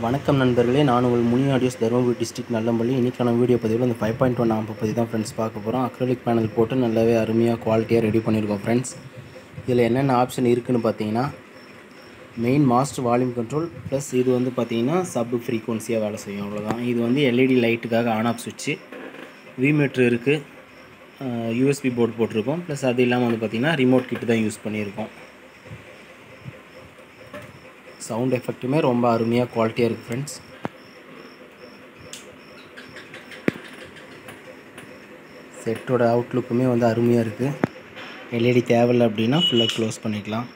வணக்கம் நண்பர்களே, நான் உங்கள் முனி ஆடியோஸ் தருமபுரி டிஸ்ட்ரிக்ட் நல்லம்பள்ளி. இன்றைக்கான வீடியோ பதிவில் அந்த 5.1 ஆம்பை பற்றி தான் ஃப்ரெண்ட்ஸ் பார்க்க போகிறோம். அக்ரிலிக் பேனல் போட்டு நல்லாவே அருமையாக குவாலிட்டியாக ரெடி பண்ணியிருக்கோம் ஃப்ரெண்ட்ஸ். இதில் என்னென்ன ஆப்ஷன் இருக்குதுன்னு பார்த்தீங்கன்னா, main master volume control plus இது வந்து பார்த்தீங்கன்னா சப் ஃப்ரீக்வன்சியாக வேலை செய்யும், அவ்வளோதான். இது வந்து எல்இடி லைட்டுக்காக ஆன் ஆஃப் சுவிட்சு, விமீட்ரு இருக்குது, யூஎஸ்பி போர்டு போட்டிருக்கோம். ப்ளஸ் அது இல்லாமல் வந்து பார்த்திங்கன்னா ரிமோட் கிட்டு தான் யூஸ் பண்ணியிருக்கோம். சவுண்ட் எஃபெக்ட்டுமே ரொம்ப அருமையாக குவாலிட்டியாக இருக்குது ஃப்ரெண்ட்ஸ். செட்டோட அவுட்லுக்குமே வந்து அருமையாக இருக்குது. எல்இடி தேவையில்லை அப்படின்னா ஃபுல்லாக க்ளோஸ் பண்ணிக்கலாம்.